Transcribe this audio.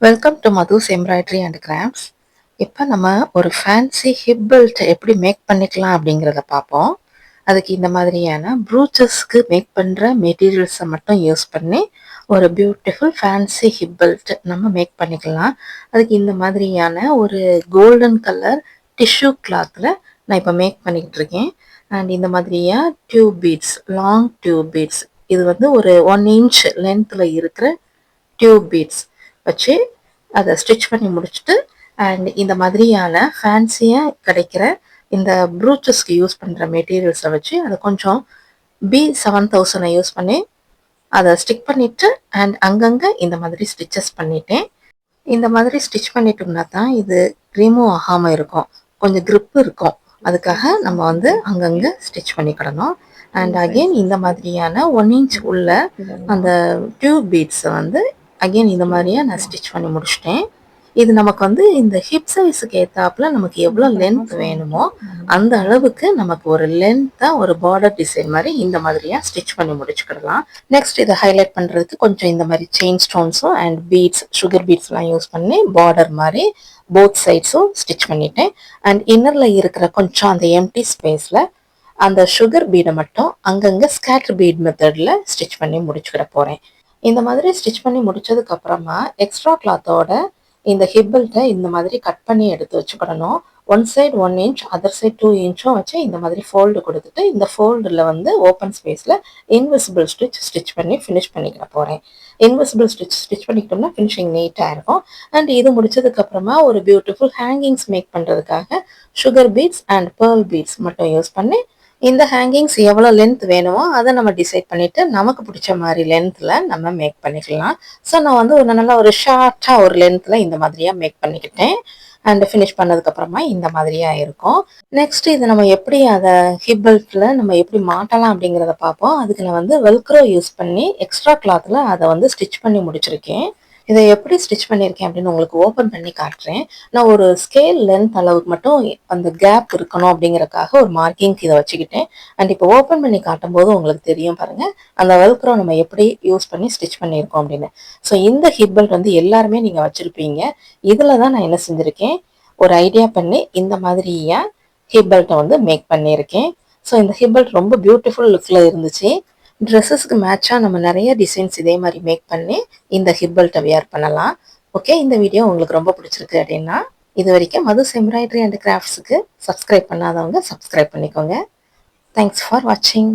Welcome to Madhu's embroidery and crafts. இப்போ நம்ம ஒரு ஃபேன்சி ஹிப் பெல்ட் எப்படி மேக் பண்ணிக்கலாம் அப்படிங்கிறத பார்ப்போம். அதுக்கு இந்த மாதிரியான ப்ரூச்சஸ்க்கு மேக் பண்ணுற மெட்டீரியல்ஸை மட்டும் யூஸ் பண்ணி ஒரு பியூட்டிஃபுல் ஃபேன்சி ஹிப் பெல்ட் நம்ம மேக் பண்ணிக்கலாம். அதுக்கு இந்த மாதிரியான ஒரு கோல்டன் கலர் டிஷ்யூ கிளாத்தில் நான் இப்போ மேக் பண்ணிக்கிட்டு இருக்கேன். அண்ட் இந்த மாதிரியா tube beads, long tube beads, இது வந்து ஒரு 1 inch லென்த்தில் இருக்கிற டியூப் பீட்ஸ் வச்சு அதை ஸ்டிச் பண்ணி முடிச்சுட்டு, அண்ட் இந்த மாதிரியான ஃபேன்சியாக கிடைக்கிற இந்த ப்ரூச்சஸ்க்கு யூஸ் பண்ணுற மெட்டீரியல்ஸை வச்சு அதை கொஞ்சம் B7000 யூஸ் பண்ணி அதை ஸ்டிக் பண்ணிவிட்டு அண்ட் அங்கங்கே இந்த மாதிரி ஸ்டிச்சஸ் பண்ணிட்டேன். இந்த மாதிரி ஸ்டிச் பண்ணிட்டோம்னா தான் இது ரிமூவ் ஆகாமல் இருக்கும், கொஞ்சம் grip இருக்கும். அதுக்காக நம்ம வந்து அங்கங்கே ஸ்டிச் பண்ணிக்கிடணும். அண்ட் அகெயின் இந்த மாதிரியான 1 inch உள்ள அந்த டியூப் பீட்ஸை வந்து அகெயின் இந்த மாதிரியா நான் ஸ்டிச் பண்ணி முடிச்சிட்டேன். இது நமக்கு வந்து இந்த ஹிப் சைஸுக்கு ஏற்றாப்புல நமக்கு எவ்வளோ லென்த் வேணுமோ அந்த அளவுக்கு நமக்கு ஒரு லென்த்தாக ஒரு பார்டர் டிசைன் மாதிரி இந்த மாதிரியாக ஸ்டிச் பண்ணி முடிச்சுக்கிடலாம். நெக்ஸ்ட் இதை ஹைலைட் பண்ணுறதுக்கு கொஞ்சம் இந்த மாதிரி செயின் ஸ்டோன்ஸும் அண்ட் பீட்ஸ், சுகர் பீட்ஸ்லாம் யூஸ் பண்ணி பார்டர் மாதிரி போத் சைட்ஸும் ஸ்டிச் பண்ணிட்டேன். அண்ட் இன்னரில் இருக்கிற கொஞ்சம் அந்த எம்டி ஸ்பேஸில் அந்த சுகர் பீடை மட்டும் அங்கங்கே ஸ்கேட்டர் பீட் மெத்தடில் ஸ்டிச் பண்ணி முடிச்சுக்கிட போகிறேன். இந்த மாதிரி ஸ்டிச் பண்ணி முடிச்சதுக்கு அப்புறமா எக்ஸ்ட்ரா கிளாத்தோட இந்த ஹிப் பெல்ட்டை இந்த மாதிரி கட் பண்ணி எடுத்து வச்சுக்கிடணும். One side 1 inch, other side 2 inch வச்சு இந்த மாதிரி ஃபோல்டு கொடுத்துட்டு இந்த ஃபோல்டில் வந்து ஓப்பன் ஸ்பேஸில் இன்விசிபிள் ஸ்டிச் பண்ணி ஃபினிஷ் பண்ணிக்கிட போகிறேன். இன்விசிபிள் ஸ்டிச் பண்ணிக்கிட்டோம்னா ஃபினிஷிங் நீட்டாக இருக்கும். அண்ட் இது முடிச்சதுக்கப்புறமா ஒரு பியூட்டிஃபுல் ஹேங்கிங்ஸ் மேக் பண்ணுறதுக்காக sugar beads and pearl beads மட்டும் யூஸ் பண்ணி இந்த ஹேங்கிங்ஸ் எவ்வளோ லென்த் வேணுமோ அதை நம்ம டிசைட் பண்ணிவிட்டு நமக்கு பிடிச்ச மாதிரி லென்த்தில் நம்ம மேக் பண்ணிக்கலாம். ஸோ நான் வந்து ஒரு நல்லா ஒரு ஷார்ட்டாக ஒரு லென்த்தில் இந்த மாதிரியாக மேக் பண்ணிக்கிட்டேன். அண்ட் ஃபினிஷ் பண்ணதுக்கப்புறமா இந்த மாதிரியாக இருக்கும். நெக்ஸ்ட் இது நம்ம எப்படி அதை ஹிப் பெல்ட்டில் நம்ம எப்படி மாட்டலாம் அப்படிங்கிறத பார்ப்போம். அதுக்கு நான் வந்து வெல்க்ரோ யூஸ் பண்ணி எக்ஸ்ட்ரா கிளாத்தில் அதை வந்து ஸ்டிச் பண்ணி முடிச்சிருக்கேன். இதை எப்படி ஸ்டிச் பண்ணியிருக்கேன் அப்படின்னு உங்களுக்கு ஓப்பன் பண்ணி காட்டுறேன். நான் ஒரு ஸ்கேல் லென்த் அளவுக்கு மட்டும் அந்த கேப் இருக்கணும் அப்படிங்கறக்காக ஒரு மார்க்கிங்க்கு இதை வச்சுக்கிட்டேன். அண்ட் இப்போ ஓப்பன் பண்ணி காட்டும் போது உங்களுக்கு தெரியும் பாருங்க, அந்த வெல்க்ரோ நம்ம எப்படி யூஸ் பண்ணி ஸ்டிச் பண்ணியிருக்கோம் அப்படின்னு. ஸோ இந்த ஹிப் பெல்ட் வந்து எல்லாருமே நீங்கள் வச்சுருப்பீங்க. இதில் தான் நான் என்ன செஞ்சுருக்கேன், ஒரு ஐடியா பண்ணி இந்த மாதிரியா ஹிப் பெல்ட்டை வந்து மேக் பண்ணியிருக்கேன். ஸோ இந்த ஹிப் பெல்ட் ரொம்ப பியூட்டிஃபுல் லுக்கில் இருந்துச்சு. ட்ரெஸ்ஸஸ்க்கு மேட்சாக நம்ம நிறைய டிசைன்ஸ் இதே மாதிரி மேக் பண்ணி இந்த ஹிப் பெல்ட்டை வியர் பண்ணலாம். ஓகே, இந்த வீடியோ உங்களுக்கு ரொம்ப பிடிச்சிருக்கு அப்படின்னா இது வரைக்கும் மதுஸ் எம்ப்ராய்டரி அண்ட் கிராஃப்ட்ஸுக்கு சப்ஸ்கிரைப் பண்ணாதவங்க சப்ஸ்கிரைப் பண்ணிக்கோங்க. தேங்க்ஸ் ஃபார் வாட்சிங்.